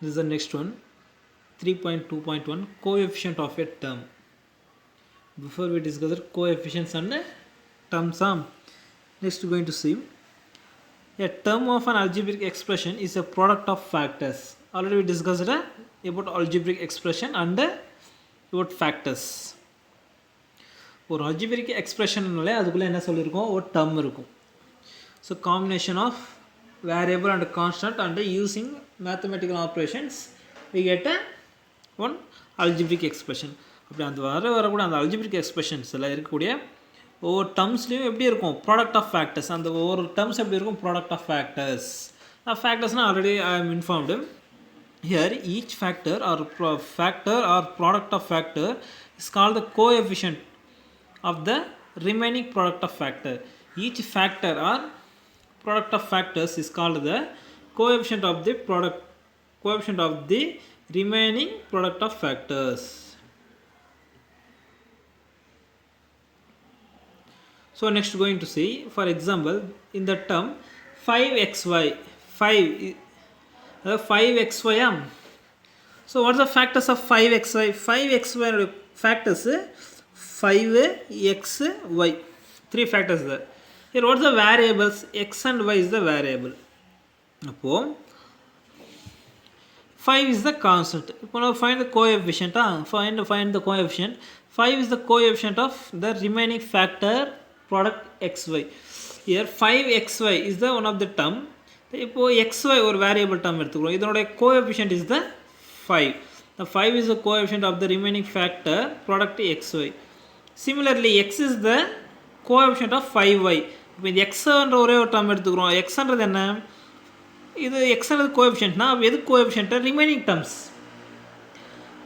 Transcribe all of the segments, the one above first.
This is the next one, 3.2.1 coefficient of a term. Before we discuss the coefficients and terms, next we are going to see a term of an algebraic expression is a product of factors. Already we discussed about algebraic expression and about factors. ஒரு algebraic expressionனாலே அதுக்குள்ள என்ன சொல்லிருக்கோம், ஒரு term இருக்கும். So combination of variable and constant and using mathematical operations we get one algebraic expression. அப்படி அந்த வரக்கூட அந்த algebraic expressions எல்லாம் இருக்கக்கூடிய ஒவ்வொரு டேர்ம்ஸ்லையும் எப்படி இருக்கும், ப்ராடக்ட் ஆஃப் ஃபேக்டர்ஸ். அந்த ஒவ்வொரு டேர்ம்ஸ் எப்படி இருக்கும், ப்ராடக்ட் ஆஃப் ஃபேக்டர்ஸ். ஃபேக்டர்ஸ்னால் already I am informed. Here each factor or product of factor is called the coefficient of the remaining product of factor. Each factor or product of factors is called the coefficient of the remaining product of factors. So next going to see, for example, in the term 5xy, 5xy. So what are the factors of 5xy? 5xy factors 5xy, three factors there. Here what are the variables? X and y is the variable. Now 5 is the constant. Now find the coefficient. Find the coefficient. 5 is the coefficient of the remaining factor product xy. Here 5xy is the one of the term. இப்போ xy ஒரு variable term எடுத்துக்கிறோம். இதனுடைய coefficient is the 5. The 5 is the coefficient of the remaining factor product xy. Similarly x is the coefficient of 5y. இப்போ இந்த x என்ற ஒரே ஒரு term எடுத்துக்கிறோம். x என்றது என்ன, இது x என்றது கோஎஃபிஷியன்ட்னா எது கோஎஃபிஷியன்ட், ரிமைனிங் டேர்ம்ஸ்.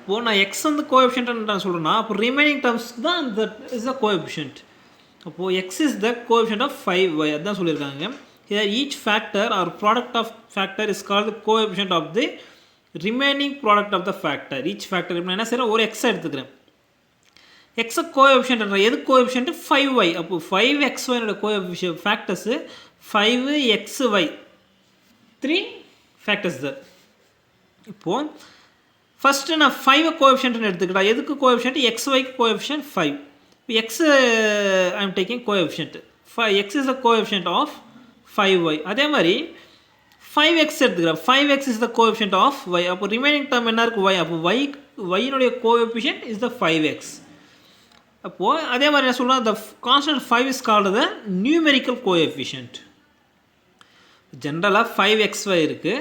இப்போ நான் x வந்து கோஎஃபிஷியன்ட் நான் சொல்கிறேன்னா அப்போ ரிமைனிங் டேர்ம்ஸ் தான் அந்த இஸ் த கோஎஃபிஷியன்ட். அப்போது x is the coefficient of 5y அதுதான் சொல்லியிருக்காங்க. Here each factor or product of factor is called the coefficient of the remaining product of the factor. Each factor இப்போ என்ன செய்கிறேன், ஒரு x எடுத்துக்கிறேன். x கோஎஃபிஷியன்ட் எது coefficient, 5y. அப்போது 5xy coefficient factors 5xy, 3 factors தான். இப்போது ஃபஸ்ட்டு நான் 5 கோஎஃபிஷியன்ட்னு எடுத்துக்கிட்டா எதுக்கு கோஎஃபிஷியன்ட், xyக்கு கோஎஃபிஷியன்ட் 5. இப்போ x I am taking coefficient 5. x is the coefficient of 5y. அதே மாதிரி 5x எடுத்துக்கிறேன். 5x is the coefficient of y. அப்போ ரிமைனிங் டேர்ம் என்ன இருக்குது, y. அப்போ y-னுடைய கோஎஃபிஷியன்ட் is the 5x. அப்போது அதே மாதிரி என்ன சொல்கிறேன், the constant 5 is called the numerical coefficient. ஜென்ரலாக 5xy இருக்குது.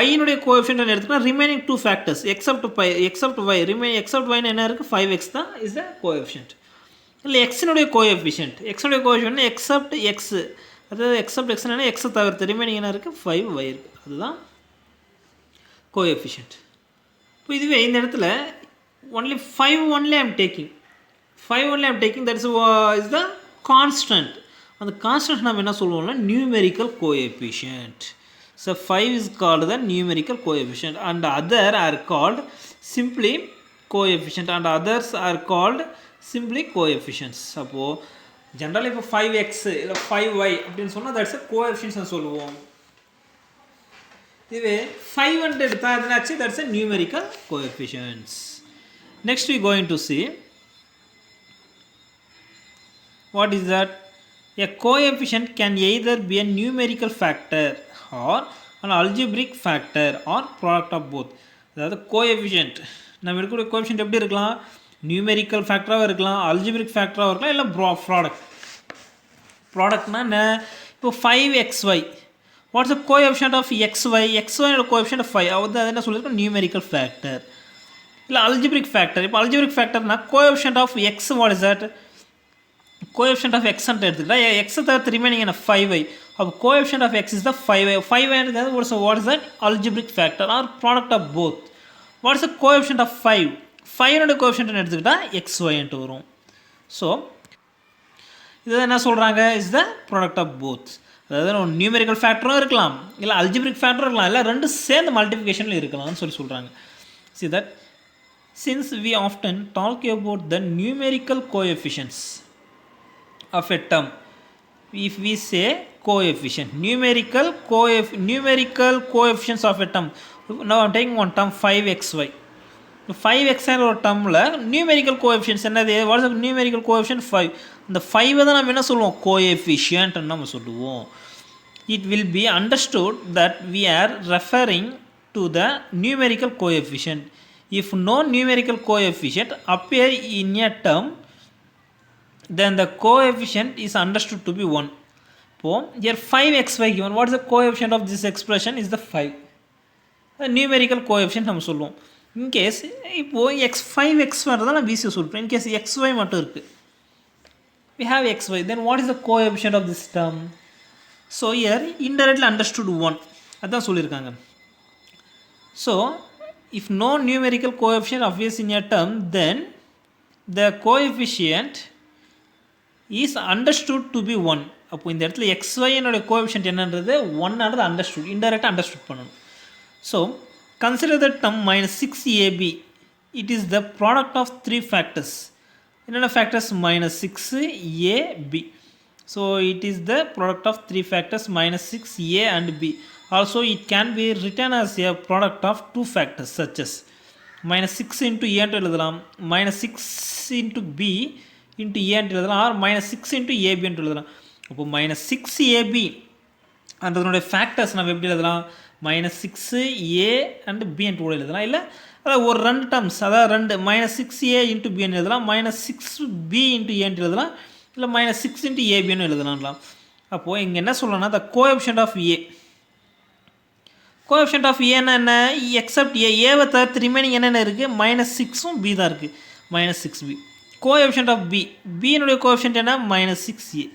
y-னுடைய கோஎஃபிஷியன்ட் எடுத்துக்கிட்டால் remaining 2 factors accept y. Accept y என்ன இருக்குது, 5x தான் இஸ் த கோஎஃபிஷியன்ட். இல்லை எக்ஸினுடைய கோஎஃபிஷியன்ட், எக்ஸுடைய கோஎஃபிஷியன்ட் எக்ஸப்ட் எக்ஸ், அதாவது எக்ஸப்ட் எக்ஸ் என்ன, எக்ஸை தவிர்த்து ரிமைனிங் என்ன இருக்குது, 5y இருக்குது. அதுதான் கோஎஃபிஷியன்ட். இப்போ இதுவே இந்த இடத்துல only 5 only I'm taking, 5 only I'm taking, that is the constant. அந்த கான்ஸ்டன்ட் நம்ம என்ன சொல்லுவோம்னா numerical coefficient. So 5 is called the numerical coefficient and other are called simply coefficient and others are called simply coefficients. அப்போ ஜென்ரலாக இப்போ 5x இல்லை 5y அப்படின்னு சொன்னால் தட்ஸ் கோஎஃபிஷியன்ட்ஸ் சொல்லுவோம். இதுவே 500 எடுத்தால் எதுனாச்சு, that's a numerical coefficients. Next we going to see what is that. A coefficient can either be a numerical factor or an algebraic factor or product of both. அதாவது coefficient நம்ம எடுக்கக்கூடிய coefficient எப்படி இருக்கலாம், numerical ஃபேக்டராகவும் இருக்கலாம், algebraic ஃபேக்டராகவும் இருக்கலாம், இல்லை ப்ராடக்ட்னா என்ன, இப்போ 5xy what's the coefficient of xy, xyயோட கோஎஃபிஷியன்ட் 5, அது என்ன சொல்லியிருக்கோம், நியூமெரிக்கல் ஃபேக்டர். இல்லை அல்ஜிப்ரிக் ஃபேக்டர். இப்போ அல்ஜிப்ரிக் ஃபேக்டர்னா coefficient of x what is that, coefficient of x எடுத்துக்கிட்டா எக்ஸை தவிர்த்து ரிமைனிங் என்ன 5y. அப்போ coefficient of x is the 5y. 5y what is that, algebraic factor or product of both. What is the coefficient of 5, 5 coefficient எடுத்துக்கிட்டா xyன்ட்டு வரும். So இதை என்ன சொல்கிறாங்க, is the product of both. அதாவது நியூமெரிக்கல் ஃபேக்டரும் இருக்கலாம், இல்லை அல்ஜிப்ரிக் ஃபேக்டரும் இருக்கலாம், இல்லை ரெண்டு சேர்ந்து மல்டிஃபிகேஷனில் இருக்கலாம்னு சொல்கிறாங்க. See that since we often talk about the numerical coefficients of a term, if we say coefficient, numerical coefficients of a term, Now I'm taking one term 5xy. 5x ஒரு டேர்மில் நியூமெரிக்கல் கோஎஃபிஷியன்ட்ஸ் என்னது? What is numerical coefficient 5. இந்த 5 தான் நம்ம என்ன சொல்லுவோம்? கோஎஃபிஷியன்ட்னு நம்ம சொல்லுவோம். It will be understood that we are referring to the numerical coefficient. If no numerical coefficient appear in a term, then the coefficient is understood to be 1. So here 5xy given. What is the coefficient of this expression? Is the 5. The numerical coefficient நம்ம சொல்லுவோம். In case இப்போது x5x வரதான் நான் பிசியை சொல்கிறேன். In case xy மட்டும் இருக்குது, we have xy, then what is the coefficient of this term? So here indirectly understood 1. அதான் சொல்லியிருக்காங்க. So if no numerical coefficient appears in a term, then the coefficient is understood to be 1. அப்போ இந்த இடத்துல xy என்னோட coefficient என்னன்றது 1 understood, இன்டெரக்டாக understood பண்ணணும். So consider the term minus 6ab. It is the product of 3 factors. என்னென்ன factors? minus 6ab. So it is the product of 3 factors minus 6a and b. Also it can be written as a product of 2 factors such as minus 6 into a என்று எழுதலாம், minus 6 into b into a என்று எழுதலாம், or minus 6 into ab என்று எழுதலாம். அப்போ minus 6ab அதனுடைய factors நம்ம எப்படி எழுதலாம்? minus 6a and b என்று கூட எழுதலாம். இல்லை அதாவது ஒரு 2 டேர்ம்ஸ், அதாவது 2 minus 6a into b என்று எழுதலாம், minus 6b into a என்று எழுதலாம், இல்லை minus 6 into abன்னு எழுதலாம்லாம். அப்போது இங்கே என்ன சொல்லணும்னா, the coefficient of a, coefficient of ஏன்னா என்ன? எக்ஸப்ட் ஏவை தவிர்த்து ரிமைனிங் என்னென்ன இருக்குது? minus 6ம் b தான் இருக்குது, minus 6b. Coefficient of b, b-னுடைய கோஎஃபிஷியன்ட் என்ன? minus 6a.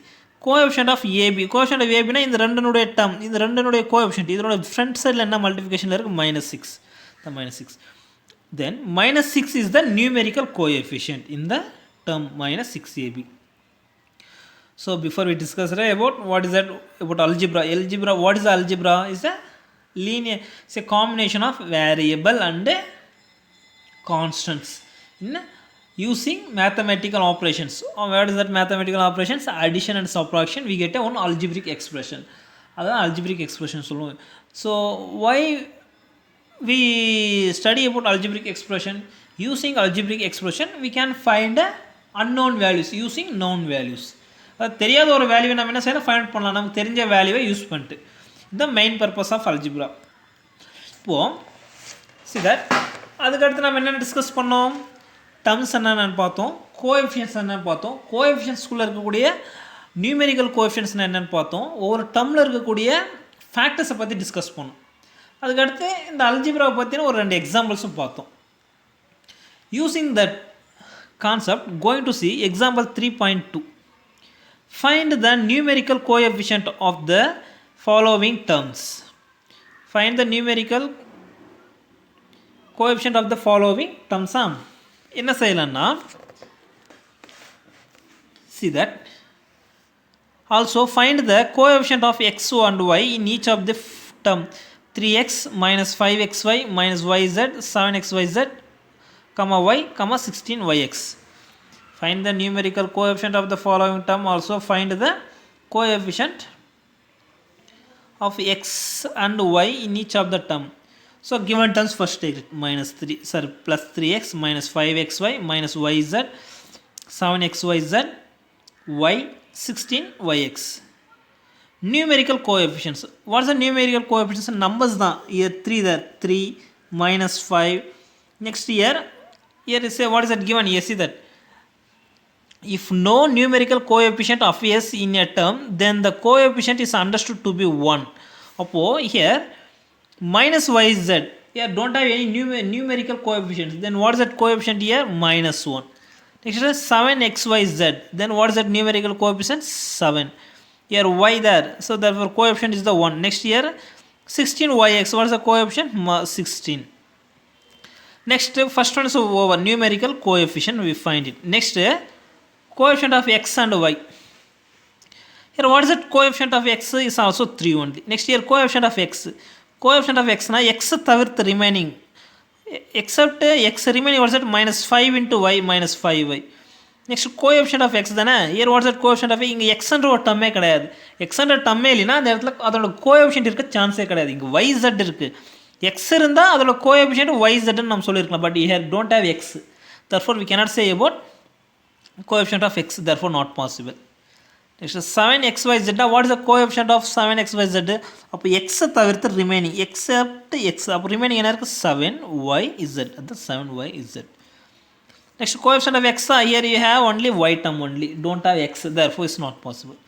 Coefficient of a b, coefficient of ஏபினா இந்த ரெண்டுனுடைய டேர்ம், இந்த ரெண்டுனுடைய கோஎஃபிஷியன்ட், இதனோட ஃப்ரண்ட் சைடில் என்ன மல்டிஃபிகேஷனில் இருக்குது? minus 6, the minus 6. Then minus 6 is the numerical coefficient in the term minus 6ab. So before we discuss about what is that about algebra, what is the algebra? Is a linear, it's a combination of variable and constants in using mathematical operations. What is that mathematical operations? Addition and subtraction. We get one algebraic expression. That's algebraic expression. So why we study about algebraic expression? Using algebraic expression we can find unknown values using known values. தெரியாத ஒரு வேல்யூவை நம்ம என்ன செய்யணும்? Find பண்ணலாம், நமக்கு தெரிஞ்ச வேல்யூவை யூஸ் பண்ணிட்டு. இந்த மெயின் பர்பஸ் ஆஃப் அல்ஜிப்ரா. இப்போது see that அதுக்கடுத்து நம்ம என்னென்ன டிஸ்கஸ் பண்ணோம்? டர்ம்ஸ் என்னென்னு பார்த்தோம், கோஎஃபிஷியன்ட்ஸ் என்னென்னு பார்த்தோம், கோஎஃபிஷியன்ட்ஸ்குள்ளே இருக்கக்கூடிய நியூமெரிக்கல் கோஎஃபிஷியன்ட்ஸ் என்னென்னு பார்த்தோம், ஒவ்வொரு டர்மில் இருக்கக்கூடிய ஃபேக்டர்ஸை பற்றி டிஸ்கஸ் பண்ணோம். அதுக்கடுத்து இந்த அல்ஜிப்ராவை பற்றின ஒரு 2 எக்ஸாம்பிள்ஸும் பார்த்தோம். Using that concept going to see example 3.2. Find the numerical coefficient of the following terms. Find the numerical coefficient of the following terms. என்ன செய்யலாம்னா, see that also find the coefficient of x and y in each of the term 3x minus 5xy minus yz 7xyz comma y comma 16yx. Find the numerical coefficient of the following term. Also find the coefficient of x and y in each of the term. So given terms first take it. Minus 3, sorry, plus 3x minus 5xy minus yz 7xyz y 16yx. Numerical coefficients. What is the numerical coefficients? Numbers da. Here 3 there. 3 minus 5. Next here is say what is that given? Here see that if no numerical coefficient appears in a term, then the coefficient is understood to be 1. Appo here minus yz, here don't have any numerical coefficients, then what is that coefficient here? minus 1. Next is 7xyz, then what is that numerical coefficient? 7. Here y there, so therefore coefficient is the 1. Next here 16yx, what is the coefficient? 16. Next first one is over, numerical coefficient we find it. Next coefficient of x and y. Here what is that coefficient of x? Is also 3 only. Next here coefficient of x. Coefficient of x na x தவிர்த்து remaining, except x remaining what is that? minus 5 into y minus 5y. Next coefficient of x தானே. here what is that coefficient of y? இங்கே x என்ற ஒரு டம்மே கிடையாது. x என்ற டம்மே இல்லைன்னா அந்த இடத்துல அதோட கோஎஃபிஷியன்ட் இருக்க சான்ஸே கிடையாது. இங்கே yz இருக்குது. x இருந்தால் அதோட கோஎஃபிஷியன்ட் yz நம்ம சொல்லியிருக்கலாம், but here don't have x, therefore we cannot say about coefficient of x, therefore not possible. Next 7xyz, what is the coefficient of 7xyz? அப்போ x தவிர்த்து remaining except x, அப்போ remaining என்ன இருக்குது 7yz, அது 7yz. Next coefficient of x, here you have only y term only, don't have x, therefore it's not possible.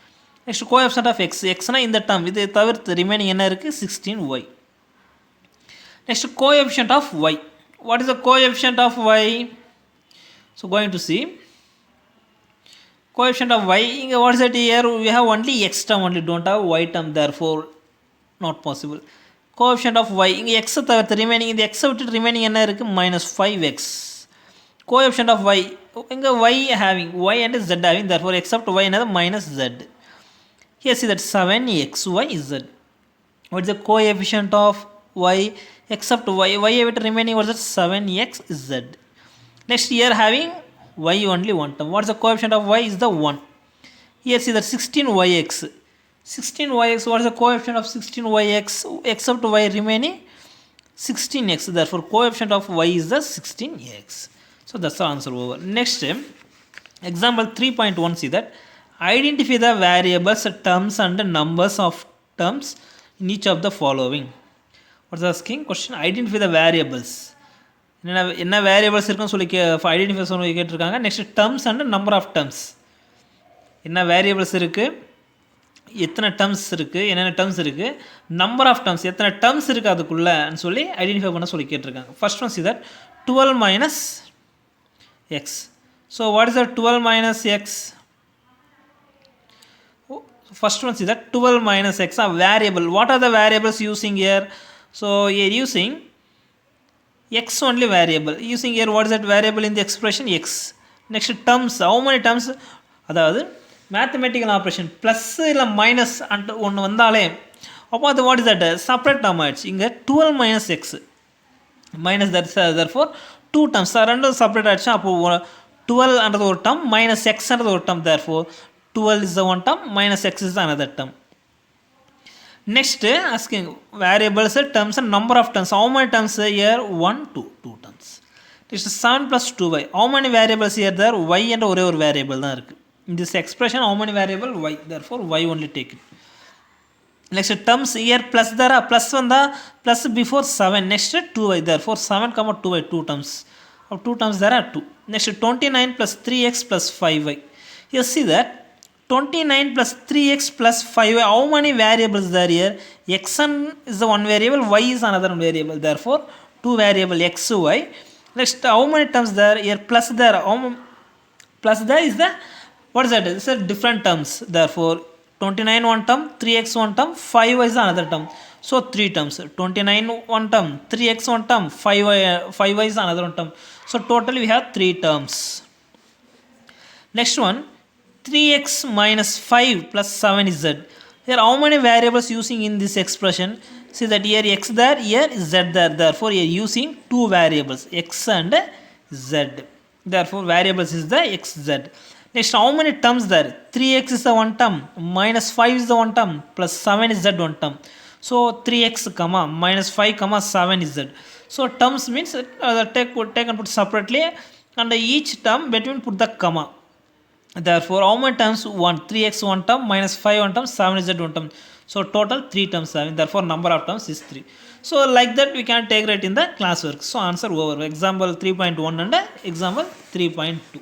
Next coefficient of x, x na இந்த term, இது தவிர்த்து remaining என்ன இருக்குது 16y. Next coefficient of y, what is the coefficient of y? So going to see coefficient of y, what is it here? We have only x term only, don't have y term, therefore not possible. Coefficient of y, x தவிர்த்து remaining, இந்த x விட்டு remaining என்ன இருக்குது minus 5x. Coefficient of y, y having y and z having, therefore except y another minus z. Here see that 7xyz. What is the coefficient of y except y? Y with remaining, what is it 7xz. Next here having y only one term. What is the coefficient of y? Is the 1. Here see that 16yx. 16yx, what is the coefficient of 16yx except y remaining 16x, therefore coefficient of y is the 16x. So that's the answer over. Next example 3.1, see that identify the variables, terms and numbers of terms in each of the following. What's asking question? Identify the variables. என்ன variables இருக்குன்னு சொல்லி identify சொல்லி கேட்டிருக்காங்க. Next terms and number of terms, என்ன variables இருக்குது, எத்தனை terms இருக்குது, என்னென்ன டேர்ம்ஸ் இருக்குது, நம்பர் ஆஃப் டேர்ம்ஸ் எத்தனை டேர்ம்ஸ் இருக்குது அதுக்குள்ளேன்னு சொல்லி ஐடென்டிஃபை பண்ண சொல்லி கேட்டிருக்காங்க. First one see that 12 minus x. So what is the 12 minus x? First one see that 12 minus x are variable. What are the variables using here? So here using x only variable. Using here what is that variable in the expression? X. Next terms, how many terms? அதாவது mathematical operation plus இல்லை minus and ஒன்று வந்தாலே அப்போ அது what is that separate term ஆகிடுச்சு. இங்கே 12 minus x minus that therefore 2 terms ரெண்டும் separate ஆகிடுச்சு. அப்போது 12 அன்றது ஒரு டேர்ம் மைனஸ் எக்ஸ்ன்றது ஒரு term, therefore 12 is the one term minus x is the another term. Next asking variables, terms and number of terms. How many terms here? 1 2 2 terms. Next 7 plus 2y. How many variables here? There y and ஒரே ஒரு variable தான் இருக்குது. In this expression how many variable? Y, therefore y only take it. Next terms here plus there plus வந்தா plus before 7. Next 2y, therefore 7 comma 2y, 2 terms. Of 2 terms there are 2. Next 29 plus 3x plus 5y. You see that 29 plus 3x plus 5y, how many variables there here? X1 is the one variable, y is another variable, therefore two variable x, y. Next how many terms there here? Plus there, plus there is the, what is that? It's a different terms, therefore 29 one term, 3x one term, 5y is another term, so 3 terms. 29 one term, 3x one term, 5y is another one term, so totally we have 3 terms. Next one 3x minus 5 plus 7 is z. Here how many variables using in this expression? See that here x there, here z there, therefore here using 2 variables x and z, therefore variables is the x, z. Next how many terms there? 3x is the one term, minus 5 is the one term, plus 7 is z one term, so 3x comma minus 5 comma 7 is z. So terms means take and put separately, and each term between put the comma. Therefore how many terms? 1 3x one term, minus 5 one term, 7 is one term, so total 3 terms having, therefore number of terms is 3. So like that we can take it in the classwork. So answer over. Example 3.1 and example 3.2.